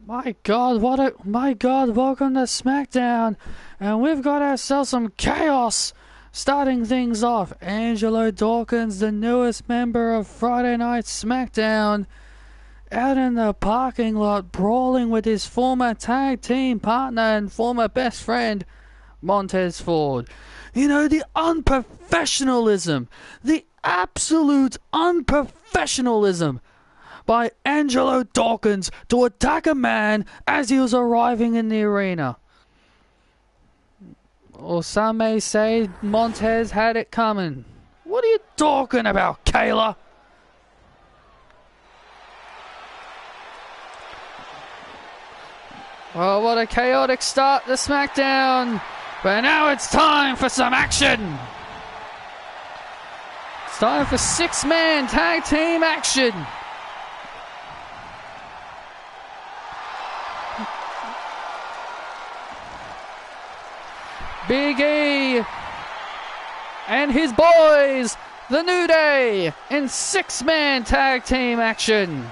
My God, welcome to SmackDown. And we've got ourselves some chaos. Starting things off, Angelo Dawkins, the newest member of Friday Night SmackDown, out in the parking lot brawling with his former tag team partner and former best friend, Montez Ford. You know, the unprofessionalism, the absolute unprofessionalism by Angelo Dawkins to attack a man as he was arriving in the arena. Or some may say Montez had it coming. What are you talking about, Kayla? Well, what a chaotic start to SmackDown. But now it's time for some action. It's time for six-man tag team action. Big E and his boys, the New Day, in six-man tag team action.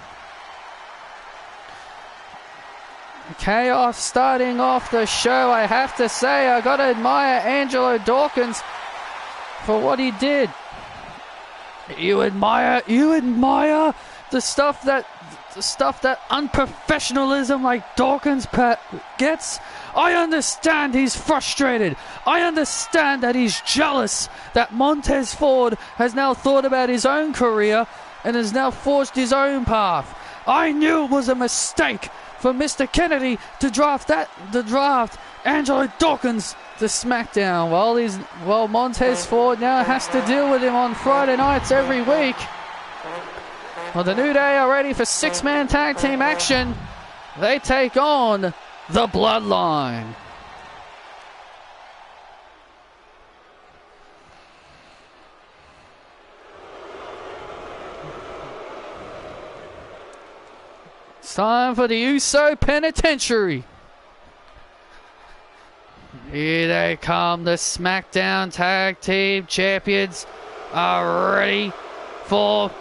Chaos starting off the show. I have to say, I gotta admire Angelo Dawkins for what he did. You admire the stuff that unprofessionalism like Dawkins gets. I understand he's frustrated. I understand that he's jealous that Montez Ford has now thought about his own career and has now forged his own path. I knew it was a mistake for Mr. Kennedy to draft Angelo Dawkins to SmackDown. Well, Montez Ford now has to deal with him on Friday nights every week. Well, the New Day are ready for six-man tag team action. They take on the Bloodline. It's time for the USO Penitentiary. Here they come. The SmackDown Tag Team Champions are ready for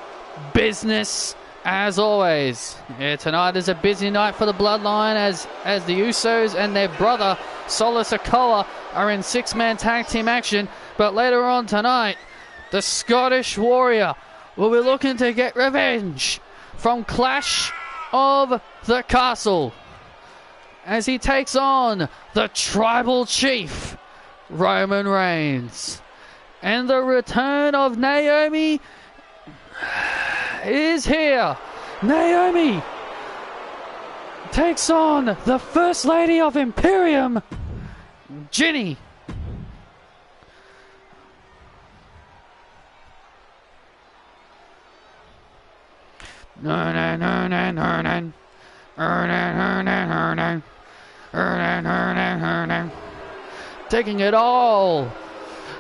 business as always. Yeah, tonight is a busy night for the Bloodline as the Usos and their brother Solo Sikoa are in six-man tag team action. But later on tonight, the Scottish Warrior will be looking to get revenge from Clash of the Castle as he takes on the Tribal Chief Roman Reigns. And the return of Naomi is here. Naomi takes on the First Lady of Imperium, Ginny. Taking it all.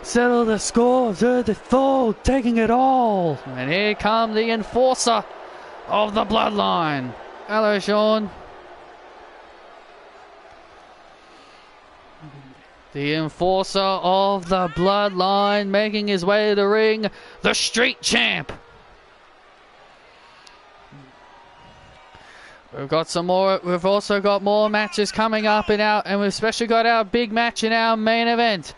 Settle the score to the fall, taking it all. And here come the enforcer of the Bloodline. Hello, Sean. The enforcer of the Bloodline making his way to the ring, the Street Champ. We've also got more matches coming up and we've especially got our big match in our main event.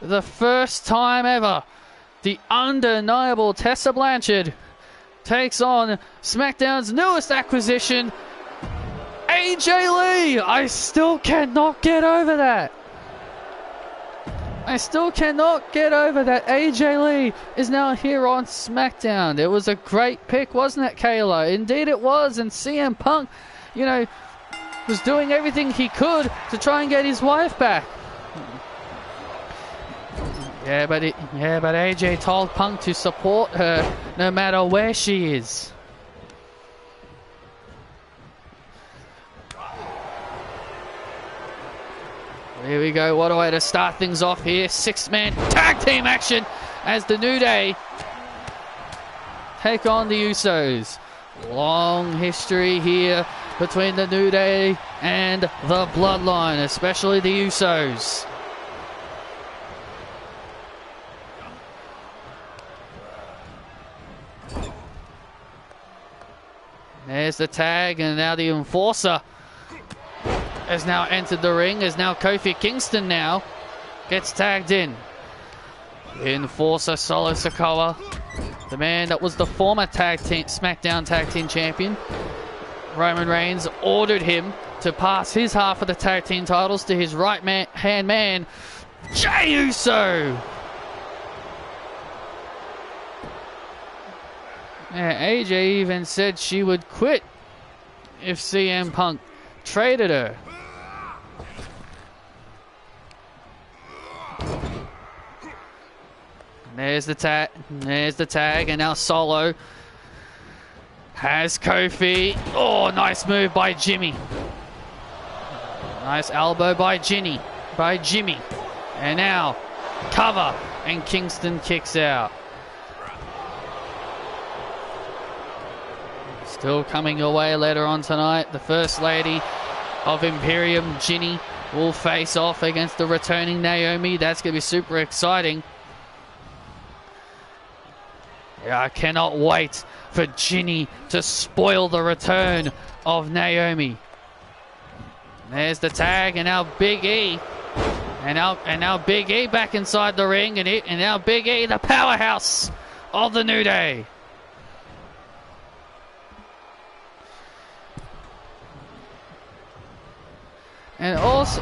The first time ever, the undeniable Tessa Blanchard takes on SmackDown's newest acquisition, AJ Lee. I still cannot get over that. AJ Lee is now here on SmackDown. It was a great pick, wasn't it, Kayla? Indeed it was. And CM Punk, was doing everything he could to try and get his wife back. Yeah, but AJ told Punk to support her no matter where she is. Here we go. What a way to start things off here. Six-man tag team action as the New Day take on the Usos. Long history here between the New Day and the Bloodline, especially the Usos. There's the tag, and now the enforcer has now entered the ring, as now Kofi Kingston now gets tagged in. Enforcer Solo Sikoa, the man that was the former SmackDown Tag Team Champion. Roman Reigns ordered him to pass his half of the tag team titles to his right-hand man, Jey Uso. Yeah, AJ even said she would quit if CM Punk traded her. There's the tag, and now Solo has Kofi. Oh, nice move by Jimmy. Nice elbow by Jimmy. And now cover, and Kingston kicks out. Still coming your way later on tonight. The First Lady of Imperium, Ginny, will face off against the returning Naomi. That's going to be super exciting. Yeah, I cannot wait for Ginny to spoil the return of Naomi. There's the tag, and now Big E. And now Big E back inside the ring, and now Big E, the powerhouse of the New Day. And also,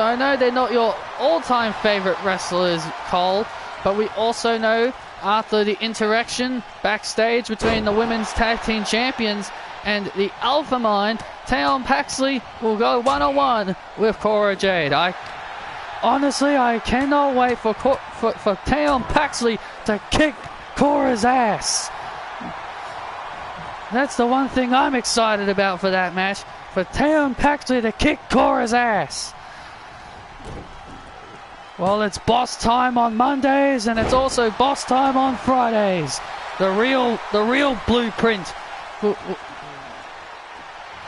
I know they're not your all-time favorite wrestlers, Cole, but we also know after the interaction backstage between the women's tag team champions and the Alpha Mind, Tayon Paxley will go one-on-one with Cora Jade. Honestly, I cannot wait for Tayon Paxley to kick Cora's ass. That's the one thing I'm excited about for that match, for Tayon Paxley to kick Cora's ass. Well, it's boss time on Mondays, and it's also boss time on Fridays. The real blueprint.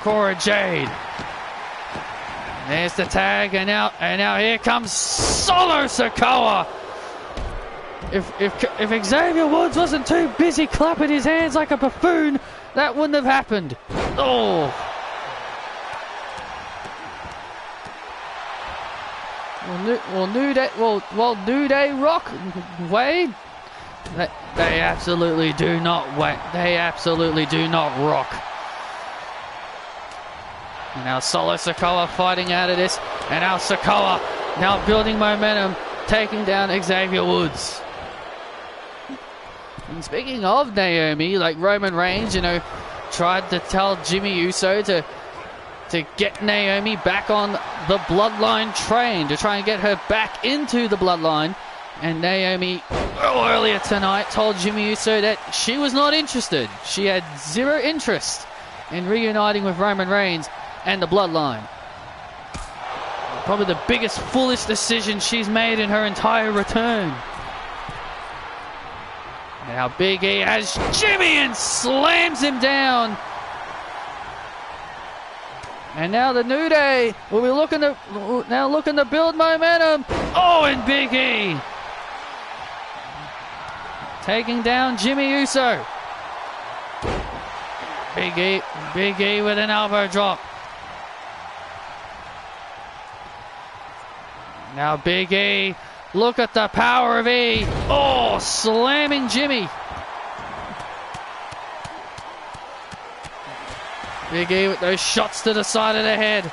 Cora Jade. There's the tag, and now here comes Solo Sikoa. If Xavier Woods wasn't too busy clapping his hands like a buffoon, that wouldn't have happened. Oh. New Day rock Wade. They absolutely do not wait. They absolutely do not rock. And now Solo Sikoa fighting out of this, and now Sikoa now building momentum, taking down Xavier Woods. And speaking of Naomi, like Roman Reigns, tried to tell Jimmy Uso to get Naomi back on the Bloodline train, to try and get her back into the Bloodline. And Naomi, earlier tonight, told Jimmy Uso that she was not interested. She had zero interest in reuniting with Roman Reigns and the Bloodline. Probably the biggest foolish decision she's made in her entire return. Now Big E has Jimmy and slams him down. And now the New Day will be looking to build momentum. Oh, and Big E taking down Jimmy Uso. Big E with an elbow drop. Now Big E, look at the power of E. Oh, slamming Jimmy. Big E with those shots to the side of the head.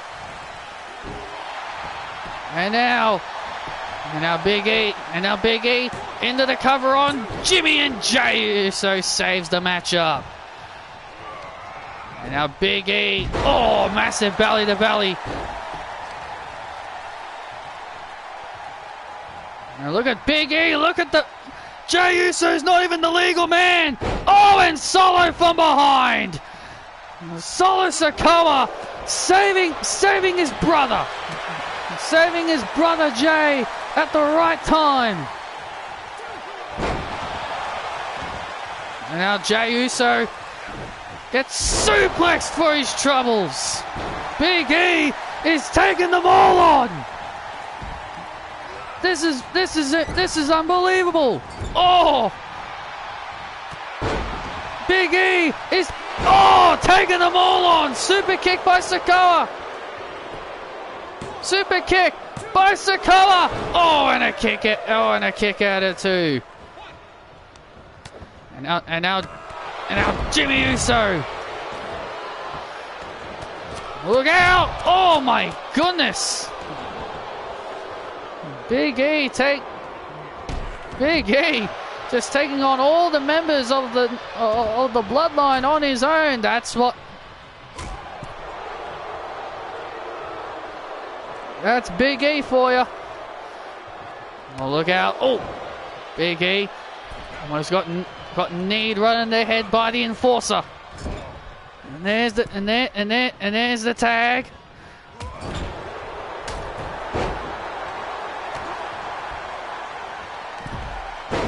And now Big E into the cover on Jimmy, and Jey Uso saves the matchup. And now Big E, oh, massive belly to belly. Now look at Big E, look at the... Jey Uso's not even the legal man. Oh, and Solo from behind. Solo Sikoa saving his brother. Saving his brother Jey at the right time. And now Jey Uso gets suplexed for his troubles. Big E is taking them all on. This is unbelievable. Oh! Big E is taking them all on. Super kick by Sikoa. Super kick by Sikoa. Oh, and a kick out of two. And now Jimmy Uso. Look out! Oh my goodness! Big E just taking on all the members of the bloodline on his own. That's Big E for you. Oh, look out! Oh, Big E almost got kneed right in the head by the enforcer. And there's the tag.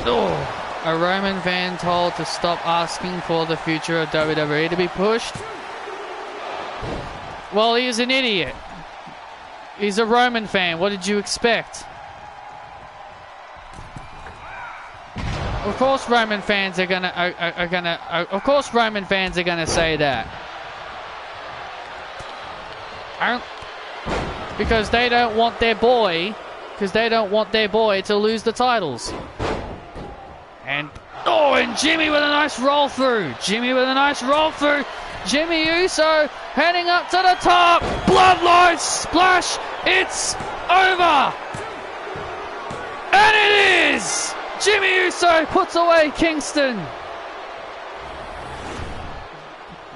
Oh, a Roman fan told to stop asking for the future of WWE to be pushed. Well, he's an idiot. He's a Roman fan. What did you expect? Of course, Roman fans are gonna say that, because they don't want their boy to lose the titles. And Jimmy with a nice roll through. Jimmy Uso heading up to the top. Bloodline splash. It's over, and it is. Jimmy Uso puts away Kingston.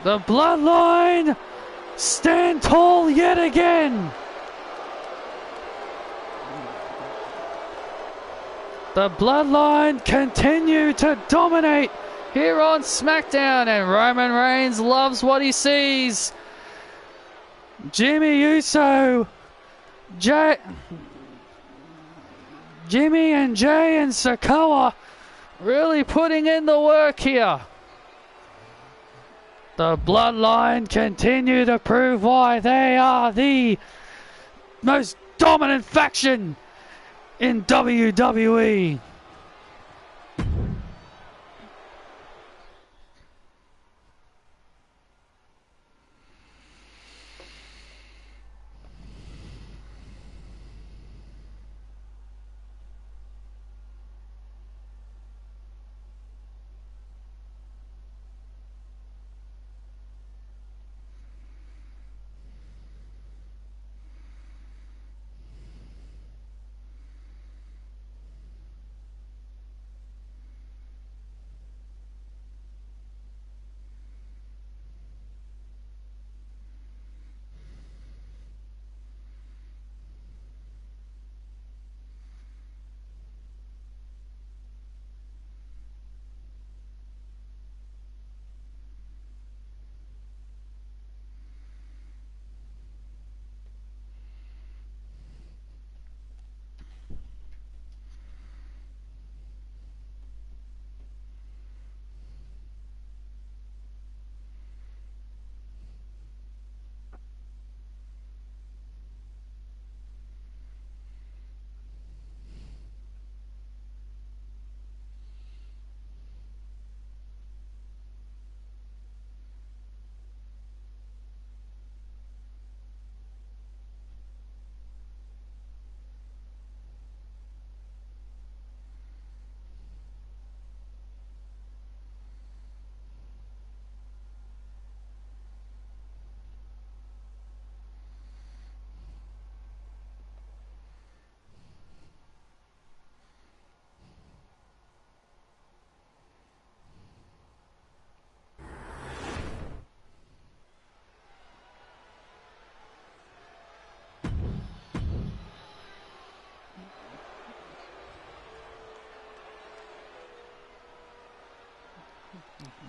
The bloodline stand tall yet again. The bloodline continue to dominate here on SmackDown, and Roman Reigns loves what he sees. Jimmy Uso, Jimmy and Jay and Sikoa really putting in the work here. The bloodline continue to prove why they are the most dominant faction in WWE.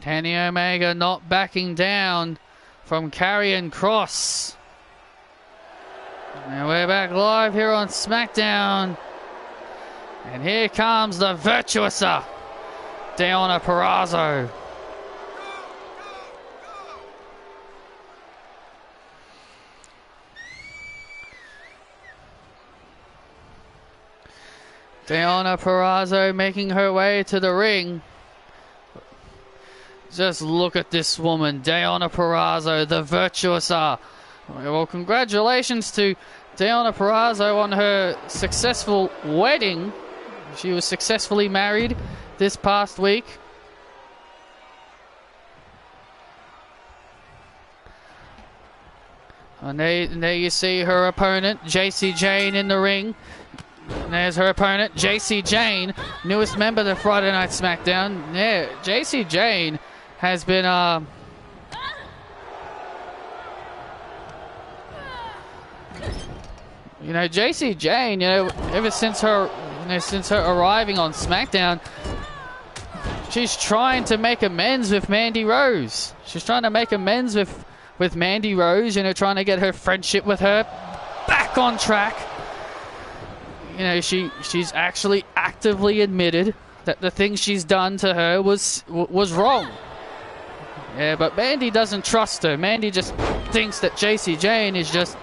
Kenny Omega not backing down from Karrion Kross. And we're back live here on SmackDown. And here comes the Virtuosa, Deonna Purrazzo. Deonna Purrazzo making her way to the ring. Just look at this woman, Deonna Purrazzo, the Virtuosa. Well, congratulations to Deonna Purrazzo on her successful wedding. She was successfully married this past week. And there you see her opponent, Jacy Jayne, in the ring. And there's her opponent, Jacy Jayne, newest member of the Friday Night SmackDown. Yeah, Jacy Jayne has been you know, Jacy Jayne, you know, ever since her arriving on SmackDown, she's trying to make amends with Mandy Rose. She's trying to make amends with Mandy Rose, you know, trying to get her friendship with her back on track. You know, she's actually actively admitted that the thing she's done to her was wrong. Yeah, but Mandy doesn't trust her. Mandy just thinks that Jacy Jayne is just...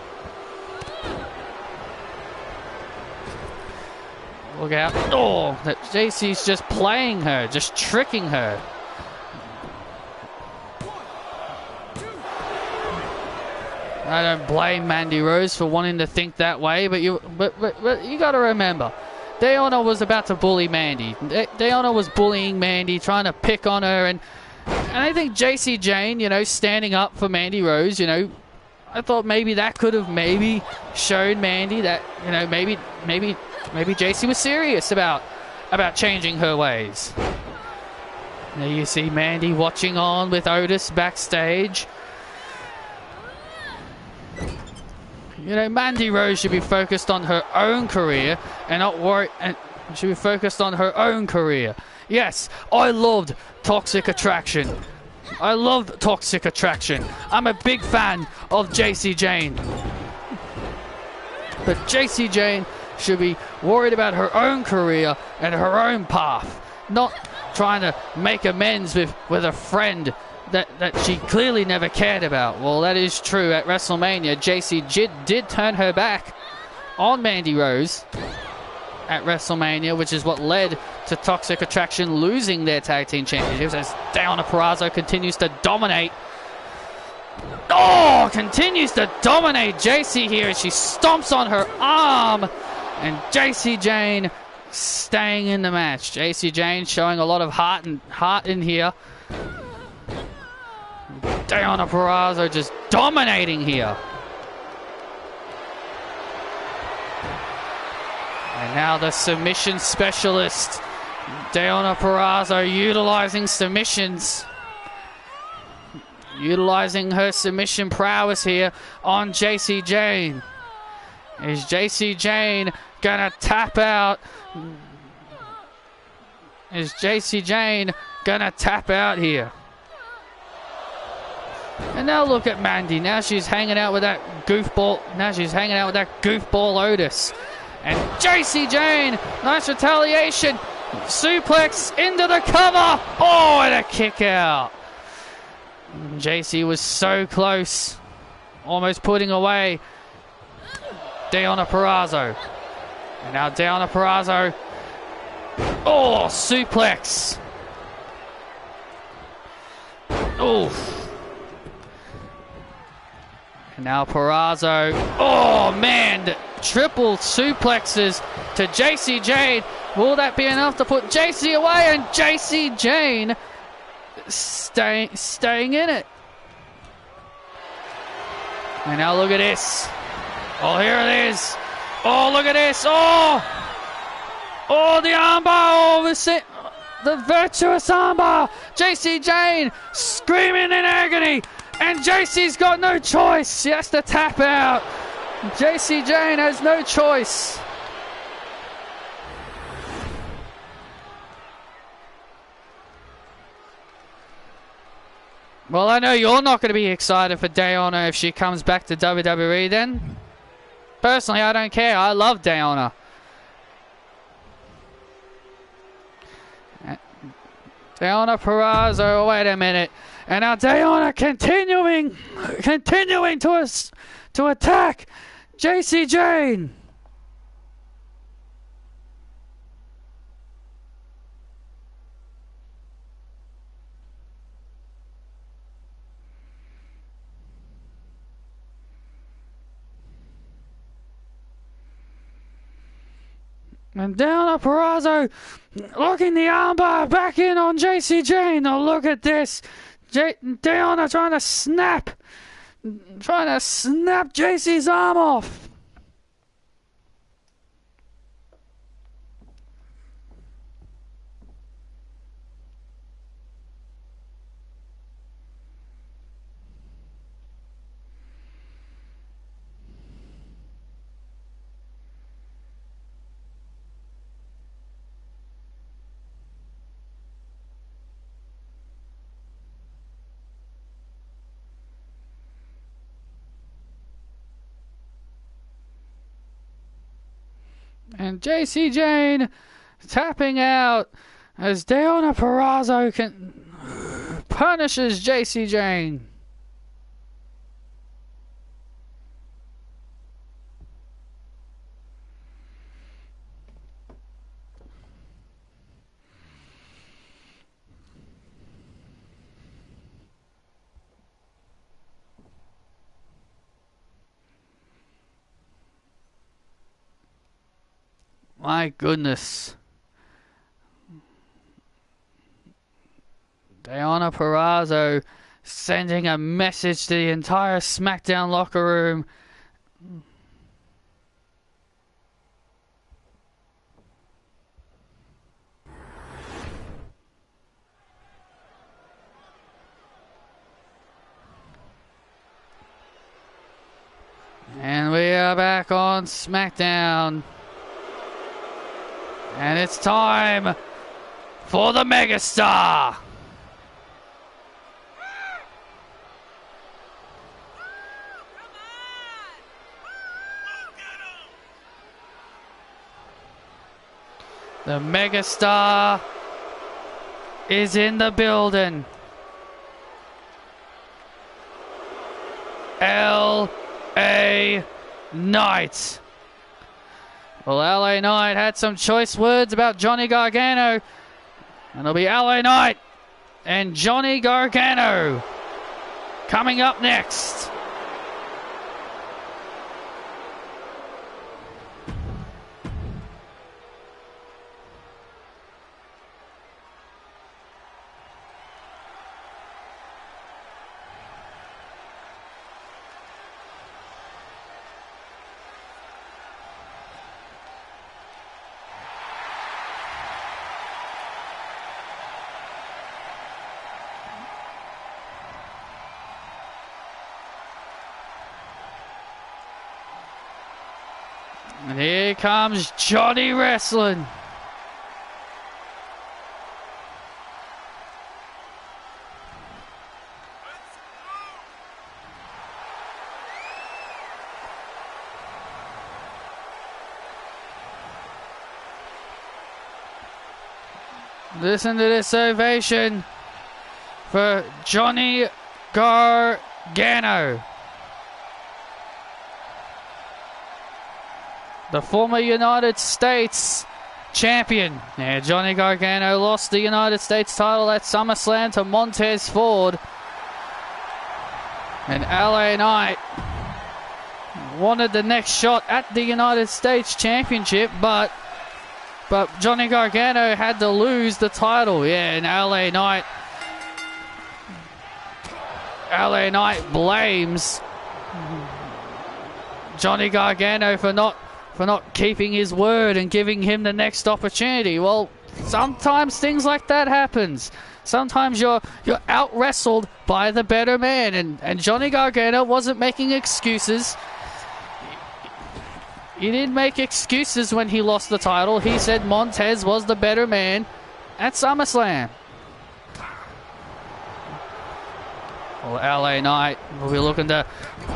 Look out. Oh, that Jacy's just playing her, just tricking her. I don't blame Mandy Rose for wanting to think that way, but you got to remember, Deonna was about to bully Mandy. Deonna was bullying Mandy, trying to pick on her, and I think Jacy Jayne, you know, standing up for Mandy Rose, you know, I thought maybe that could have maybe shown Mandy that, you know, maybe Jacy was serious about changing her ways. There you see Mandy watching on with Otis backstage. You know, Mandy Rose should be focused on her own career and not worry, and should be focused on her own career. Yes, I loved Toxic Attraction. I loved Toxic Attraction. I'm a big fan of Jacy Jayne. But Jacy Jayne should be worried about her own career and her own path, not trying to make amends with a friend that she clearly never cared about. Well, that is true. At WrestleMania, Jacy did turn her back on Mandy Rose at WrestleMania, which is what led to Toxic Attraction losing their tag team championships as Deonna Purrazzo continues to dominate. Oh, continues to dominate Jacy here as she stomps on her arm. And Jacy Jayne staying in the match. Jacy Jayne showing a lot of heart in here. Deonna Purrazzo just dominating here. And now the submission specialist, Deonna Purrazzo, utilizing submissions. Utilizing her submission prowess here on Jacy Jayne. Is Jacy Jayne gonna tap out? Is Jacy Jayne gonna tap out here? And now look at Mandy. Now she's hanging out with that goofball. Now she's hanging out with that goofball Otis. And Jacy Jayne, nice retaliation. Suplex into the cover. Oh, and a kick out. Jacy was so close. Almost putting away Deonna Purrazzo. And now Deonna Purrazzo. Oh, suplex. Oh. And now Purrazzo. Oh, man. Triple suplexes to Jacy Jayne. Will that be enough to put Jacy away? And Jacy Jayne staying in it. And now look at this. Oh, here it is. Oh, look at this. Oh, the armbar. Oh, the virtuous armbar. Jacy Jayne screaming in agony. And Jacy's got no choice. She has to tap out. Jacy Jayne has no choice. Well, I know you're not going to be excited for Deonna if she comes back to WWE then. Personally, I don't care. I love Deonna. Deonna Purrazzo, wait a minute. And now Deonna continuing to attack Jacy Jayne. And down at Purrazzo, looking the armbar back in on JC Jane. Oh, look at this. Diana trying to snap JC's arm off. And JC Jane tapping out as Diana Purrazzo punishes JC Jane. My goodness. Diana Purrazzo sending a message to the entire SmackDown locker room. And we are back on SmackDown. And it's time for the Megastar. The Megastar is in the building. LA Knight. Well, LA Knight had some choice words about Johnny Gargano. And it'll be LA Knight and Johnny Gargano coming up next. And here comes Johnny Wrestling. Listen to this ovation for Johnny Gargano. The former United States champion. Yeah, Johnny Gargano lost the United States title at SummerSlam to Montez Ford. And LA Knight wanted the next shot at the United States Championship, but Johnny Gargano had to lose the title. Yeah, and LA Knight blames Johnny Gargano for not keeping his word and giving him the next opportunity. Well, sometimes things like that happens. Sometimes you're out wrestled by the better man, and Johnny Gargano wasn't making excuses. He didn't make excuses when he lost the title. He said Montez was the better man at SummerSlam. Well, LA Knight will be looking to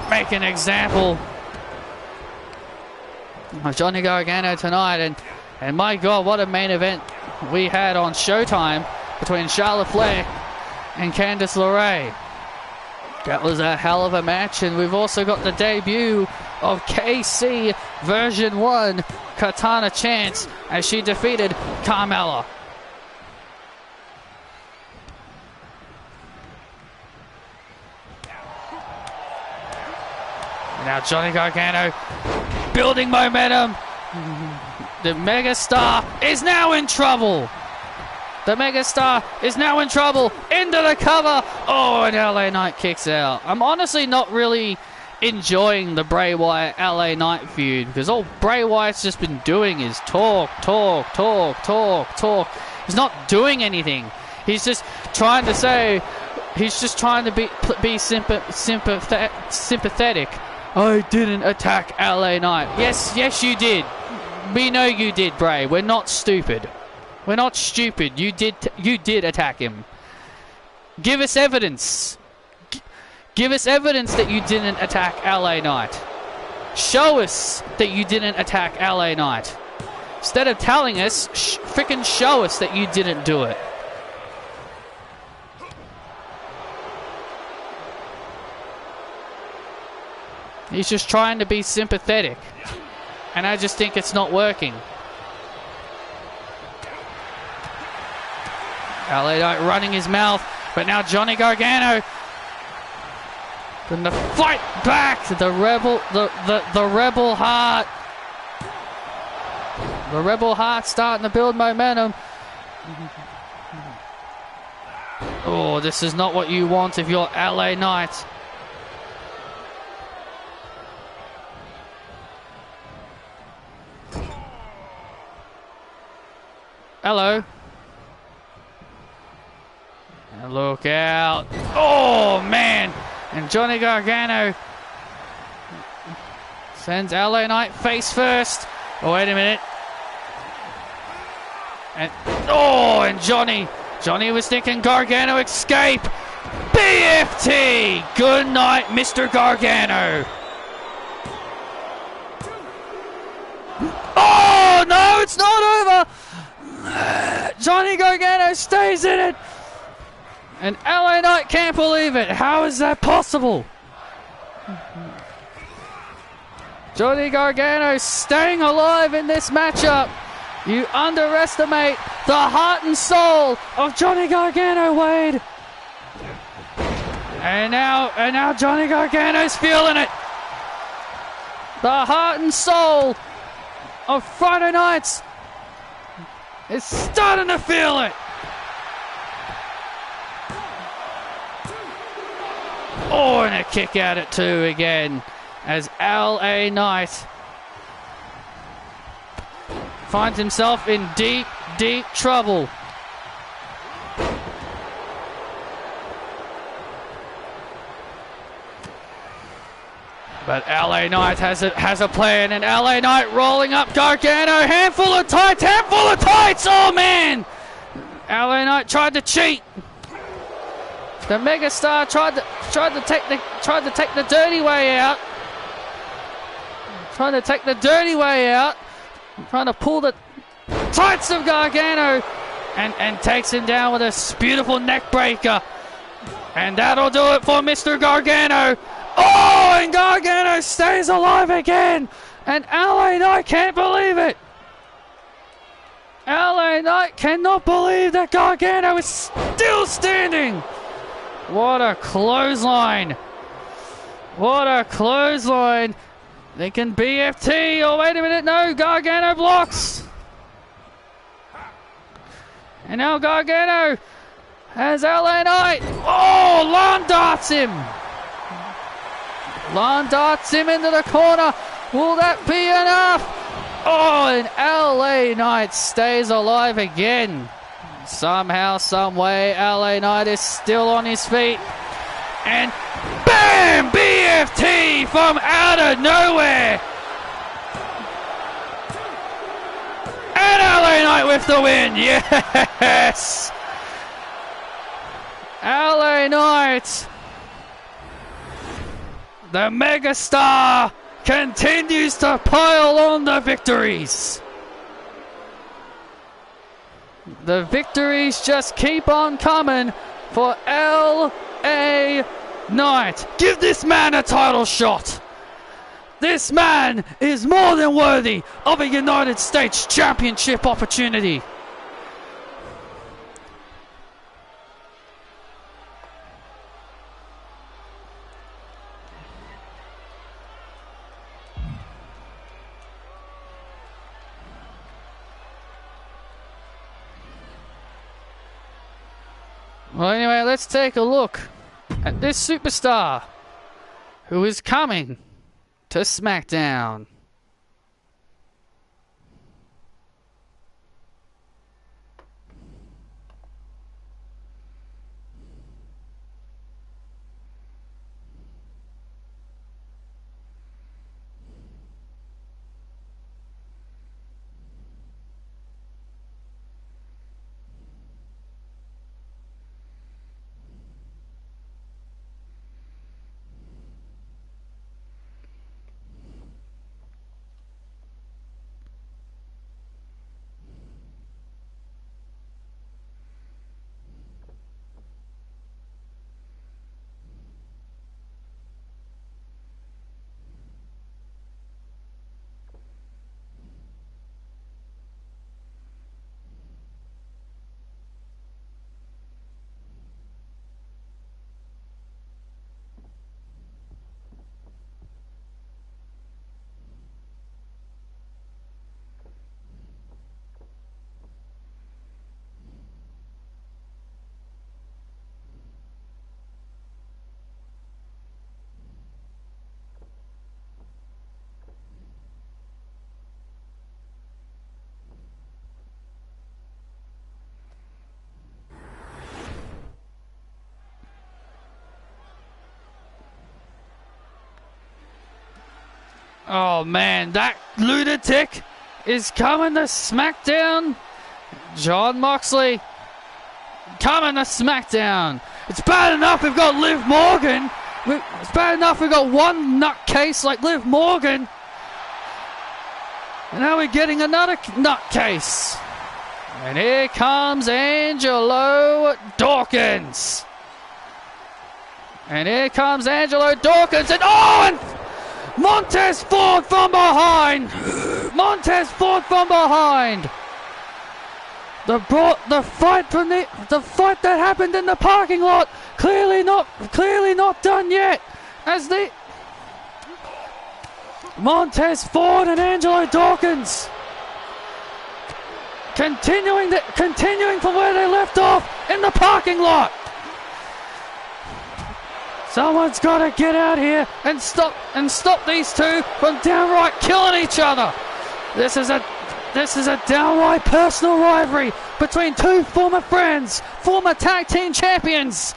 make an example of Johnny Gargano tonight, and my God, what a main event we had on Showtime between Charlotte Flair and Candice LeRae. That was a hell of a match, and we've also got the debut of KC version 1 Katana Chance as she defeated Carmella. Now Johnny Gargano building momentum. The megastar is now in trouble. The megastar is now in trouble. Into the cover. Oh, and LA Knight kicks out. I'm honestly not really enjoying the Bray Wyatt LA Knight feud, because all Bray Wyatt's just been doing is talk. He's not doing anything. He's just trying to say, he's just trying to be sympathetic. I didn't attack LA Knight. Yes you did. We know you did, Bray. We're not stupid. We're not stupid. You did attack him. Give us evidence. Give us evidence that you didn't attack LA Knight. Show us that you didn't attack LA Knight. Instead of telling us, frickin' show us that you didn't do it. He's just trying to be sympathetic. And I just think it's not working. LA Knight running his mouth, but now Johnny Gargano going to fight back. The rebel heart. The rebel heart starting to build momentum. Oh, this is not what you want if you're LA Knight. Hello. And look out. Oh, man. And Johnny Gargano sends LA Knight face first. Oh, wait a minute. And Johnny was thinking Gargano escape. BFT. Good night, Mr. Gargano. Oh, no, it's not over. Johnny Gargano stays in it. And LA Knight can't believe it. How is that possible? Johnny Gargano staying alive in this matchup. You underestimate the heart and soul of Johnny Gargano, Wade. And now Johnny Gargano's feeling it. The heart and soul of Friday nights is starting to feel it. Oh, and a kick out at 2 again as LA Knight finds himself in deep trouble. But LA Knight has a plan, and LA Knight rolling up Gargano. Handful of tights. Oh, man. LA Knight tried to cheat. The megastar tried to take the dirty way out. Trying to pull the tights of Gargano and takes him down with a beautiful neck breaker. And that'll do it for Mr. Gargano. Oh, and Gargano stays alive again. And LA Knight can't believe it. LA Knight cannot believe that Gargano is still standing. What a clothesline. Thinking BFT. Oh, wait a minute. No, Gargano blocks. And now Gargano has LA Knight. Oh, lawn darts him. Into the corner. Will that be enough? Oh, and LA Knight stays alive again. Somehow, some way, LA Knight is still on his feet. And bam! BFT from out of nowhere. And LA Knight with the win. Yes! LA Knight, the megastar, continues to pile on the victories. The victories just keep on coming for LA Knight. Give this man a title shot. This man is more than worthy of a United States Championship opportunity. Well, anyway, let's take a look at this superstar who is coming to SmackDown. Oh man, that lunatic is coming to SmackDown. John Moxley coming to SmackDown. It's bad enough we've got Liv Morgan. It's bad enough we've got one nutcase like Liv Morgan. And now we're getting another nutcase. And here comes Angelo Dawkins. And here comes Angelo Dawkins. And Montez Ford from behind. Montez Ford from behind. The fight that happened in the parking lot clearly not done yet. As the Montez Ford and Angelo Dawkins continuing from where they left off in the parking lot. Someone's got to get out here and stop these two from downright killing each other. This is a downright personal rivalry between two former friends, former tag team champions.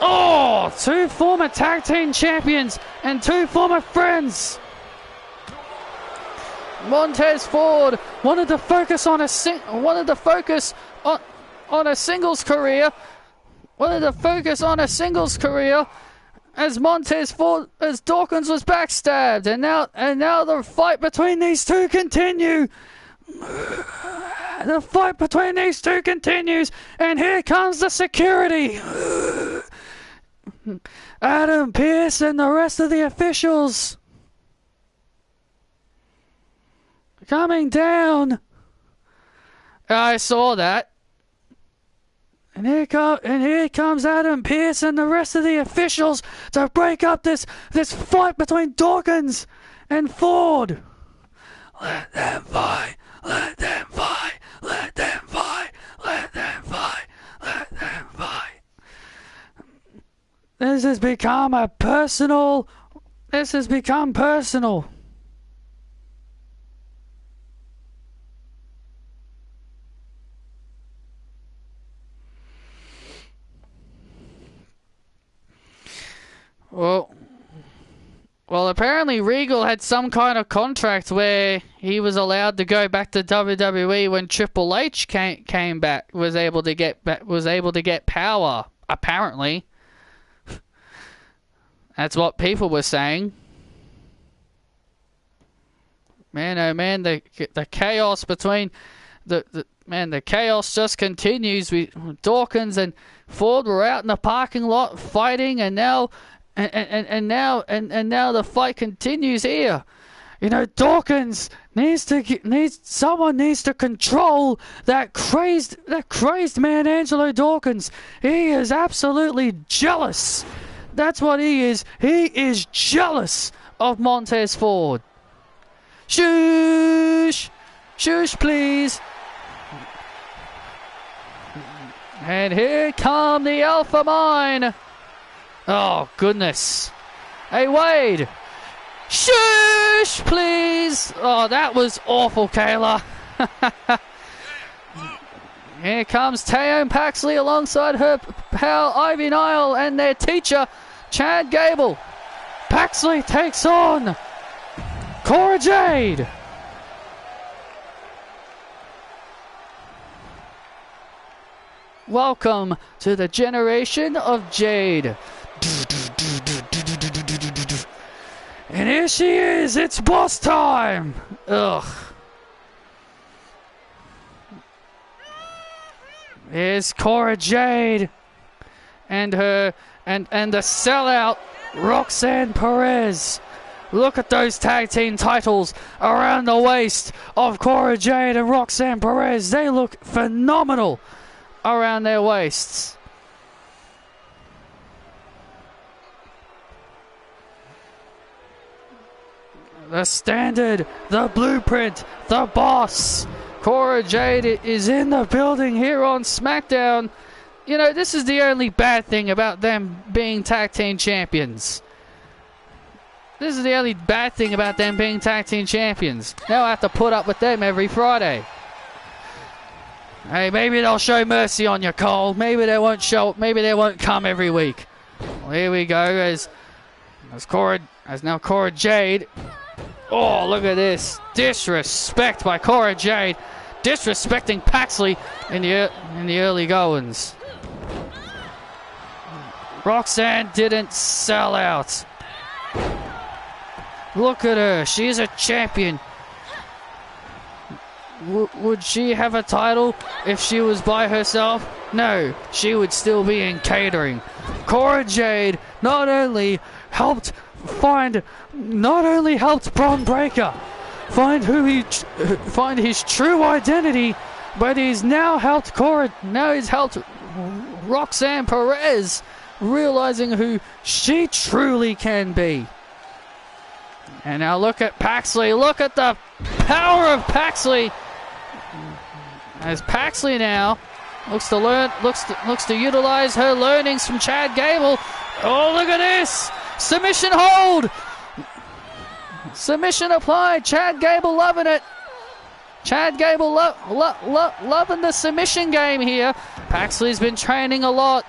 Oh, two former tag team champions and two former friends. Montez Ford wanted to focus on a singles career. As Dawkins was backstabbed, and now the fight between these two continue. The fight between these two continues, and here comes the security. Adam Pearce and the rest of the officials coming down. I saw that. And here comes Adam Pearce and the rest of the officials to break up this fight between Dawkins and Ford. Let them fight. Let them fight. Let them fight. Let them fight. Let them fight. This has become personal. Well, apparently Regal had some kind of contract where he was allowed to go back to WWE when Triple H came back, was able to get power. Apparently, that's what people were saying. Man, oh man, the chaos between the chaos just continues. Dawkins and Ford were out in the parking lot fighting, and now the fight continues here. You know, Dawkins someone needs to control that crazed man, Angelo Dawkins. He is absolutely jealous. That's what he is. He is jealous of Montez Ford. Shush, please. And here come the Alpha Mine. Oh, goodness. Hey, Wade. Shush, please. Oh, that was awful, Kayla. Here comes Taeyeon Paxley alongside her pal Ivy Nile and their teacher, Chad Gable. Paxley takes on Cora Jade. Welcome to the generation of Jade. And here she is, it's boss time! Ugh. Here's Cora Jade and her and the sellout Roxanne Perez. Look at those tag team titles around the waist of Cora Jade and Roxanne Perez. They look phenomenal around their waists. The Standard, the Blueprint, the Boss. Cora Jade is in the building here on SmackDown. You know, this is the only bad thing about them being tag team champions. This is the only bad thing about them being tag team champions. Now I have to put up with them every Friday. Hey, maybe they'll show mercy on you, Cole. Maybe they won't come every week. Well, here we go as now Cora Jade. Oh, look at this. Disrespect by Cora Jade. Disrespecting Paxley in the early goings. Roxanne didn't sell out. Look at her. She's a champion. Would she have a title if she was by herself? No, she would still be in catering. Cora Jade not only helped Bron Breakker find his true identity, but he's now helped Roxanne Perez realizing who she truly can be. And now look at Paxley. Look at the power of Paxley. As Paxley now looks to utilize her learnings from Chad Gable. Oh, look at this! Submission hold! Submission applied. Chad Gable loving it. Chad Gable loving the submission game here. Paxley's been training a lot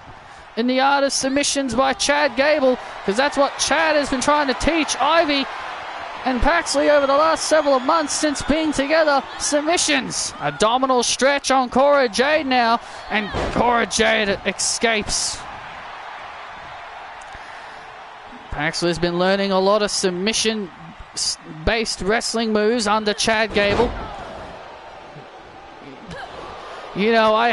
in the art of submissions by Chad Gable, because that's what Chad has been trying to teach Ivy and Paxley over the last several months since being together. Submissions. Abdominal stretch on Cora Jade now, and Cora Jade escapes. Paxley's been learning a lot of submission-based wrestling moves under Chad Gable. You know, I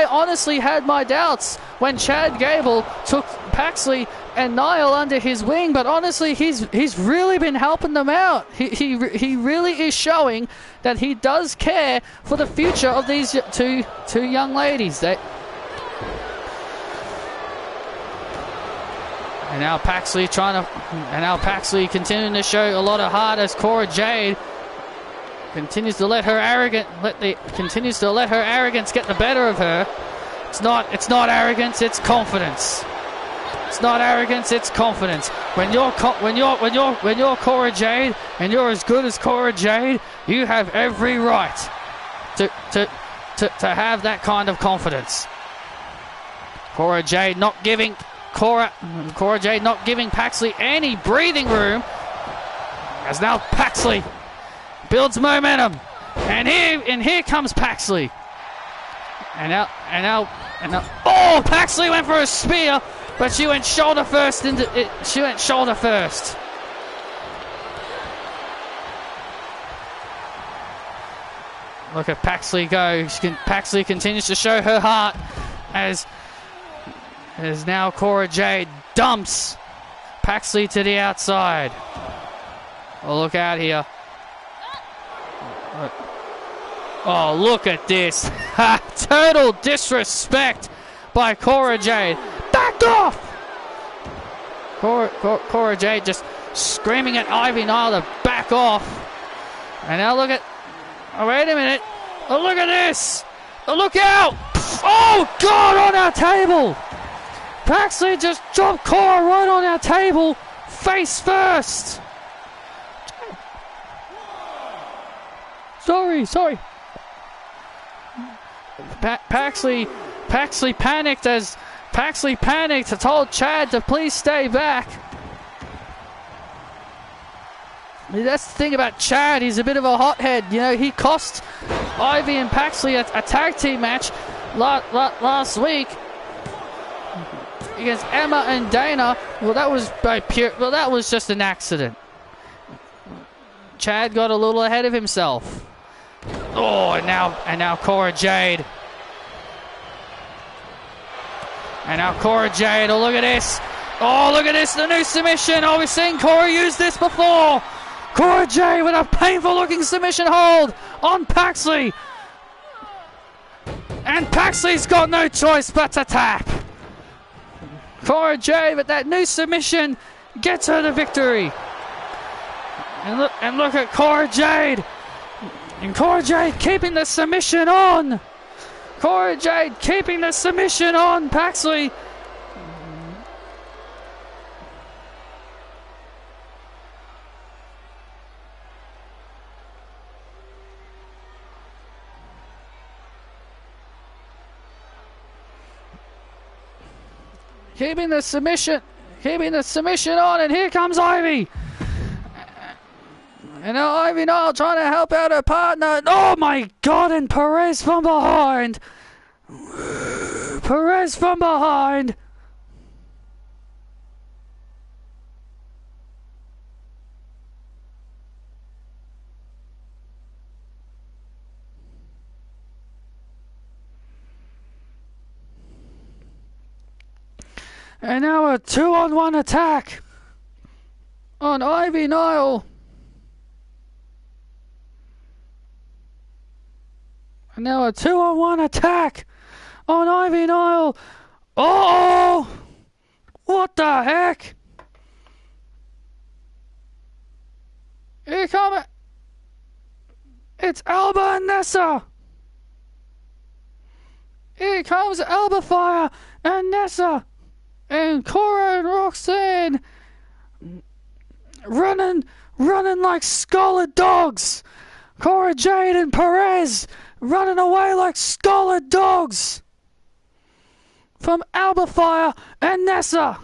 honestly had my doubts when Chad Gable took Paxley and Niall under his wing, but honestly, he's really been helping them out. He really is showing that he does care for the future of these two young ladies. And now Paxley continuing to show a lot of heart as Cora Jade continues to let her arrogance get the better of her. It's not arrogance, it's confidence. It's not arrogance, it's confidence. When you're Cora Jade and you're as good as Cora Jade, you have every right to have that kind of confidence. Cora Jade not giving Paxley any breathing room, as now Paxley builds momentum, and here comes Paxley, and now oh, Paxley went for a spear, but she went shoulder first into it. She went shoulder first. Look at Paxley go. Paxley continues to show her heart as now Cora Jade dumps Paxley to the outside. Oh, look out here. Oh, look at this. Total disrespect by Cora Jade. Back off! Cora Jade just screaming at Ivy Nile to back off. And now look at... Oh, wait a minute. Oh, look at this. Oh, look out! Oh, God, on our table! Paxley just dropped Cora right on our table, face first! Sorry. Paxley panicked as Paxley panicked, told Chad to please stay back. That's the thing about Chad, he's a bit of a hothead. You know, he cost Ivy and Paxley a tag team match last week against Emma and Dana. Well, that was just an accident. Chad got a little ahead of himself. Oh, and now Cora Jade. And now Cora Jade. Oh, look at this. Oh, look at this. The new submission. Oh, we've seen Cora use this before. Cora Jade with a painful-looking submission hold on Paxley. And Paxley's got no choice but to tap. Cora Jade with that new submission gets her the victory. And look at Cora Jade. And Cora Jade keeping the submission on. Cora Jade keeping the submission on Paxley. Keeping the submission on, and here comes Ivy. And now Ivy Nile trying to help out her partner. Oh my God, and Perez from behind. Perez from behind. And now a 2-on-1 attack on Ivy Nile. And now a 2-on-1 attack on Ivy Nile. Oh! What the heck? Here come it. It's Alba and Nessa. Here comes Alba Fire and Nessa. And Cora and Roxanne running like scolded dogs. Cora Jade and Perez running away like scolded dogs from Alba Fire and Nessa.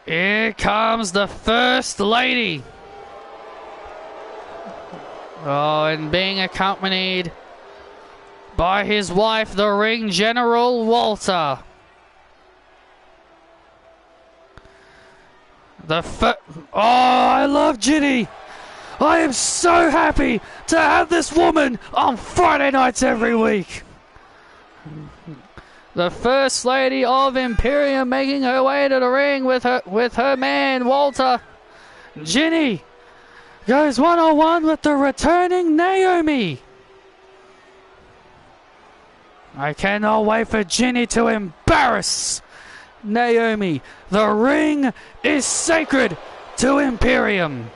Here comes the First Lady. Oh, and being accompanied by his wife, the Ring General Walter. Oh, I love Ginny. I am so happy to have this woman on Friday nights every week. The First Lady of Imperium making her way to the ring with her man, Walter. Ginny goes one-on-one with the returning Naomi. I cannot wait for Ginny to embarrass Naomi. The ring is sacred to Imperium.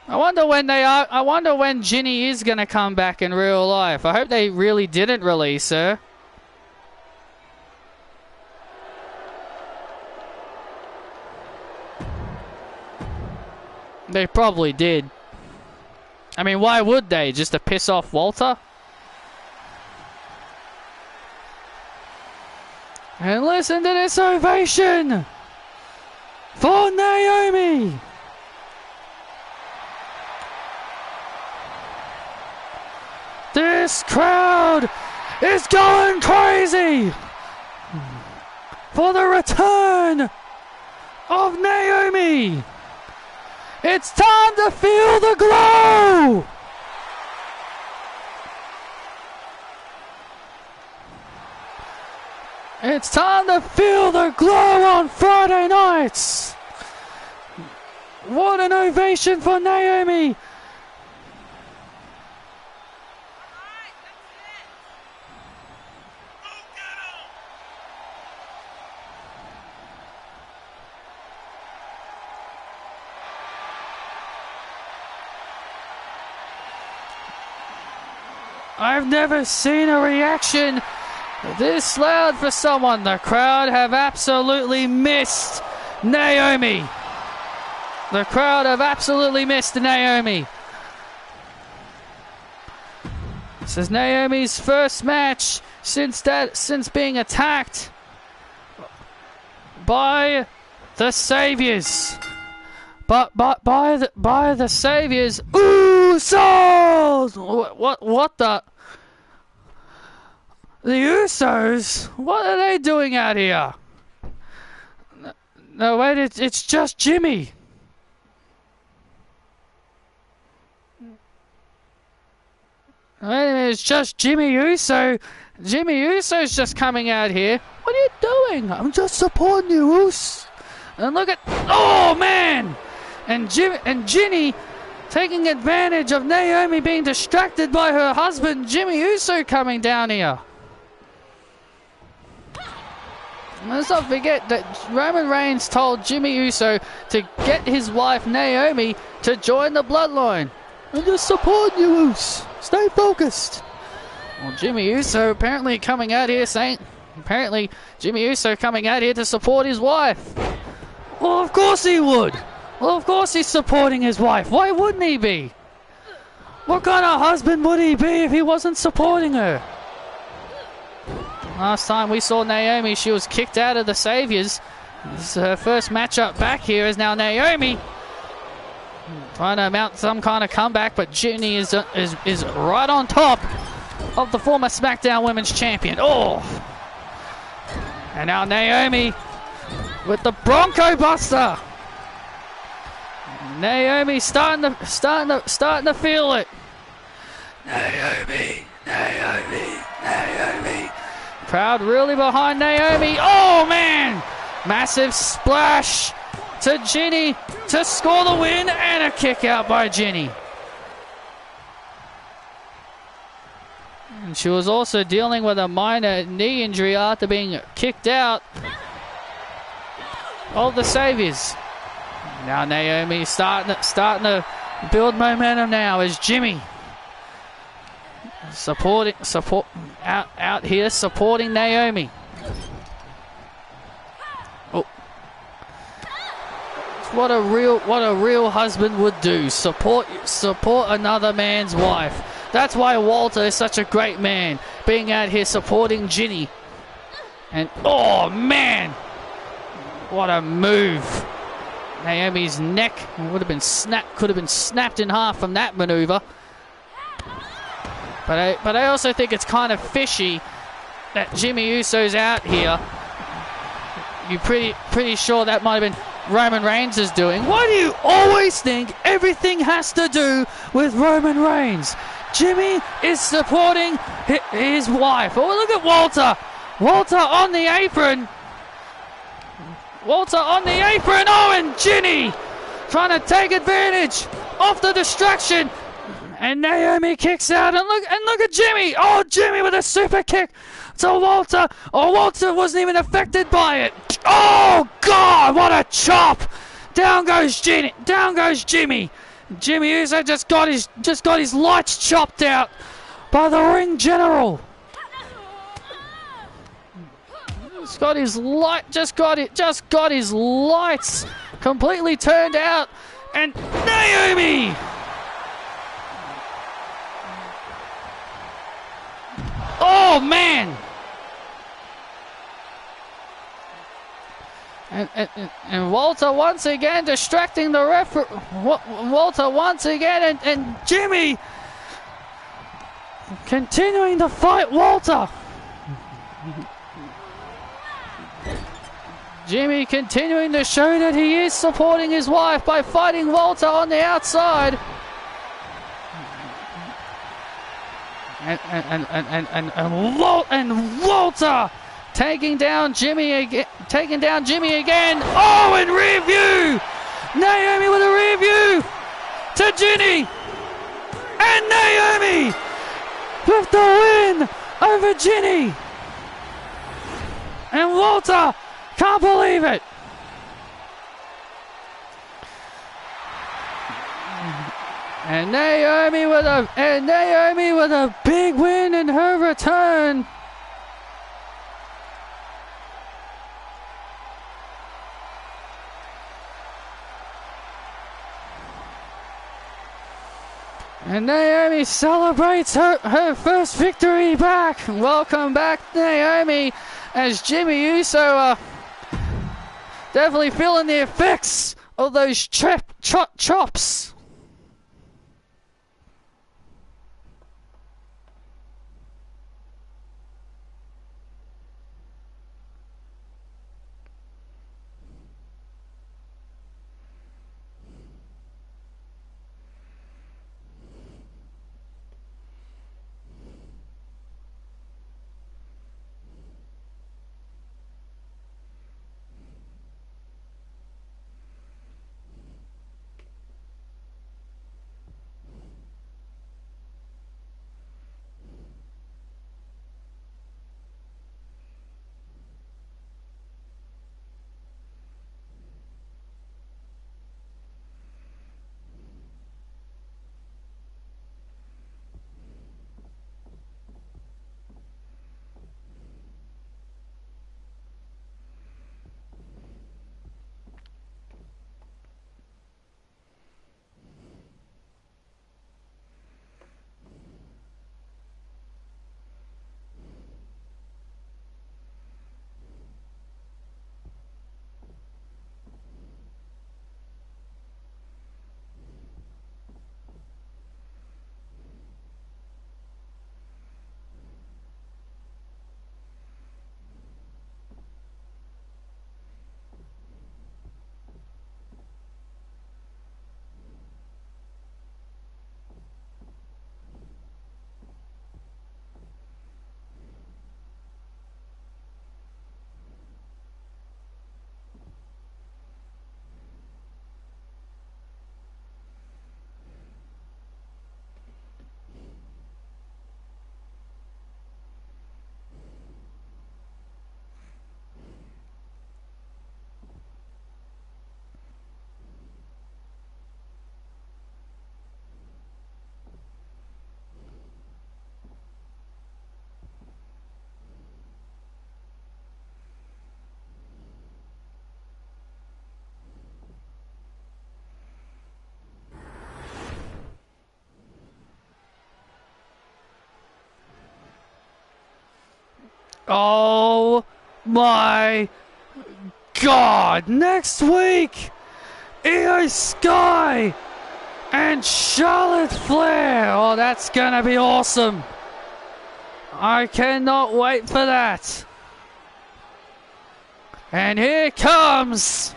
I wonder when they are. I wonder when Ginny is gonna come back in real life. I hope they really didn't release her. They probably did. I mean, why would they? Just to piss off Walter? And listen to this ovation for Naomi. This crowd is going crazy for the return of Naomi. It's time to feel the glow. It's time to feel the glow on Friday nights. What an ovation for Naomi. I've never seen a reaction this loud for someone. The crowd have absolutely missed Naomi. The crowd have absolutely missed Naomi. This is Naomi's first match since being attacked by the Saviors. But by the Saviors, Usos. What the? The Usos? What are they doing out here? No, wait, it's just Jimmy. Wait a minute, it's just Jimmy Uso. Jimmy Uso's just coming out here. What are you doing? I'm just supporting you, Us. And look at... Oh, man! And Ginny taking advantage of Naomi being distracted by her husband, Jimmy Uso, coming down here. Let's not forget that Roman Reigns told Jimmy Uso to get his wife Naomi to join the bloodline. I'm just supporting you, Us. Stay focused. Well, Jimmy Uso apparently coming out here saying... Apparently, Jimmy Uso coming out here to support his wife. Well, of course he would. Well, of course he's supporting his wife. Why wouldn't he be? What kind of husband would he be if he wasn't supporting her? Last time we saw Naomi, she was kicked out of the Saviors. This is her first matchup back here is now Naomi trying to mount some kind of comeback, but Ginny is right on top of the former SmackDown Women's Champion. Oh! And now Naomi with the Bronco Buster. Naomi starting to feel it. Naomi. Crowd really behind Naomi. Oh man! Massive splash to Ginny to score the win and a kick out by Ginny. And she was also dealing with a minor knee injury after being kicked out of the Saviors. Now Naomi starting to build momentum now as Jimmy out here supporting Naomi. Oh, what a real husband would do. Support another man's wife. That's why Walter is such a great man, being out here supporting Ginny. And oh man, what a move! Naomi's neck could have been snapped in half from that maneuver. But I also think it's kind of fishy that Jimmy Uso's out here. You're pretty sure that might have been Roman Reigns is doing. Why do you always think everything has to do with Roman Reigns? Jimmy is supporting his wife. Oh, look at Walter. Walter on the apron. Oh, and Ginny trying to take advantage of the distraction. And Naomi kicks out, and look at Jimmy. Oh, Jimmy with a super kick to Walter. Oh, Walter wasn't even affected by it. Oh God, what a chop! Down goes Jimmy. Jimmy Uso just got his lights chopped out by the ring general. Just got his lights completely turned out, and Naomi. Oh man. And Walter once again distracting the referee. Walter once again, and Jimmy continuing to fight Walter. Jimmy continuing to show that he is supporting his wife by fighting Walter on the outside. And Walter taking down Jimmy again. Oh, and rear view. Naomi with a rear view to Ginny. And Naomi with the win over Ginny. And Walter can't believe it. And Naomi with a big win in her return. And Naomi celebrates her first victory back. Welcome back, Naomi, as Jimmy Uso definitely feeling the effects of those chops. Oh my God! Next week, Io Sky and Charlotte Flair. Oh, that's gonna be awesome. I cannot wait for that. And here comes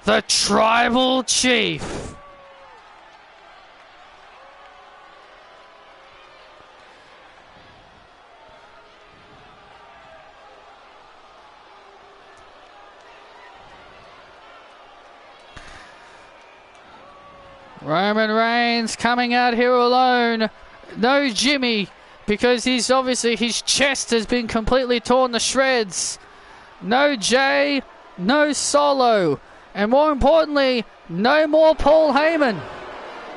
the Tribal Chief. Roman Reigns coming out here alone. No Jimmy, because he's obviously, his chest has been completely torn to shreds. No Jay, no Solo. And more importantly, No more Paul Heyman.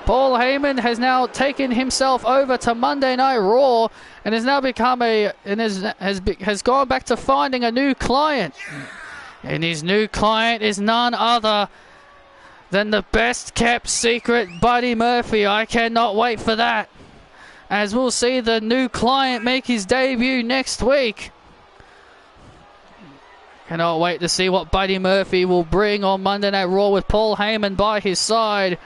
Paul Heyman has now taken himself over to Monday Night Raw and has now become has gone back to finding a new client. And his new client is none other than the best kept secret, Buddy Murphy. I cannot wait for that, as we'll see the new client make his debut next week. Cannot wait to see what Buddy Murphy will bring on Monday Night Raw with Paul Heyman by his side.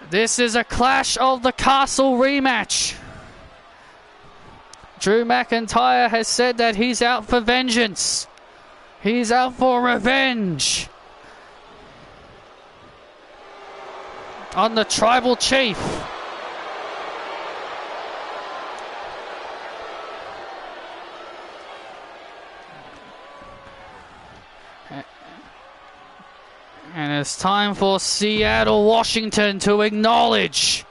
This is a Clash of the Castle rematch. Drew McIntyre has said that he's out for vengeance. He's out for revenge on the Tribal Chief. And it's time for Seattle, Washington to acknowledge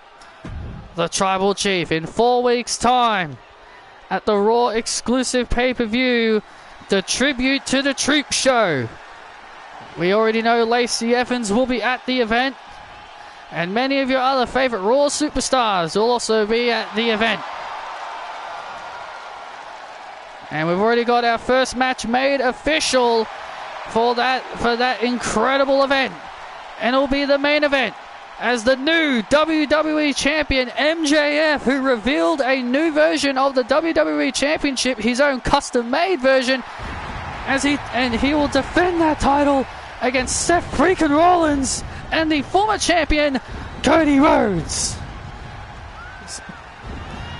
the Tribal Chief in 4 weeks' time at the Raw exclusive pay-per-view, the Tribute to the Troop Show. We already know Lacey Evans will be at the event, and many of your other favorite Raw superstars will also be at the event. And we've already got our first match made official for that incredible event, and it'll be the main event as the new WWE Champion MJF, who revealed a new version of the WWE Championship, his own custom-made version, he will defend that title against Seth freaking Rollins and the former champion Cody Rhodes.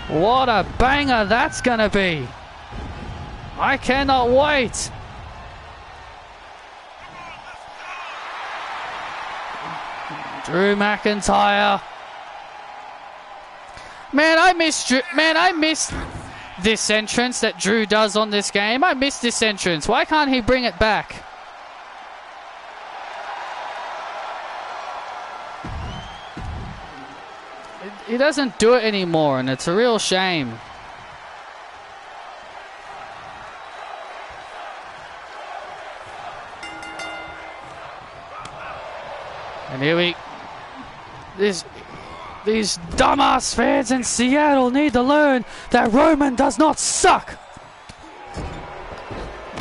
What a banger that's gonna be! I cannot wait. Drew McIntyre. Man, I miss this entrance that Drew does on this game. I miss this entrance. Why can't he bring it back? He doesn't do it anymore, and it's a real shame. And here these dumbass fans in Seattle need to learn that Roman does not suck.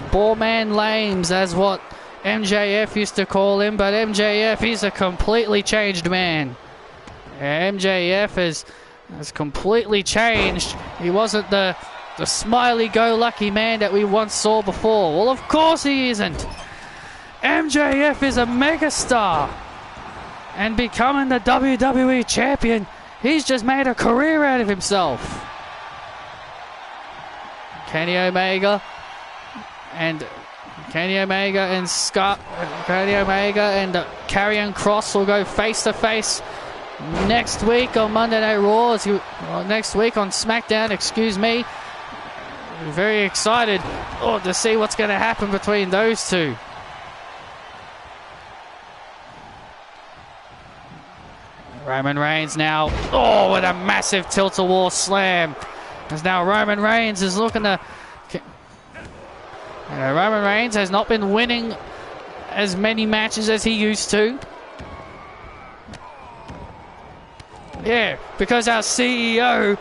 Poor man lames, as what MJF used to call him, but MJF is a completely changed man. MJF has completely changed. He wasn't the smiley-go-lucky man that we once saw before. Well, of course he isn't. MJF is a megastar. And becoming the WWE Champion, he's just made a career out of himself. Kenny Omega and Karrion Kross will go face to face next week on Monday Night Raw. Next week on SmackDown, excuse me. Very excited to see what's going to happen between those two. Roman Reigns now, with a massive tilt-a-war slam. As now Roman Reigns is looking to... Roman Reigns has not been winning as many matches as he used to. Yeah, because our CEO,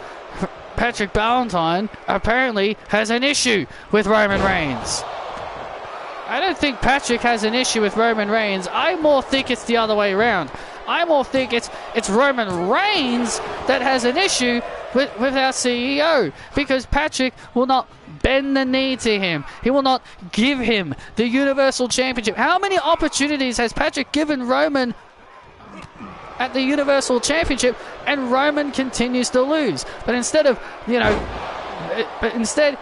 Patrick Ballantyne, apparently has an issue with Roman Reigns. I don't think Patrick has an issue with Roman Reigns. I more think it's the other way around. I more think it's Roman Reigns that has an issue with our CEO, because Patrick will not bend the knee to him. He will not give him the Universal Championship. How many opportunities has Patrick given Roman at the Universal Championship, and Roman continues to lose? But instead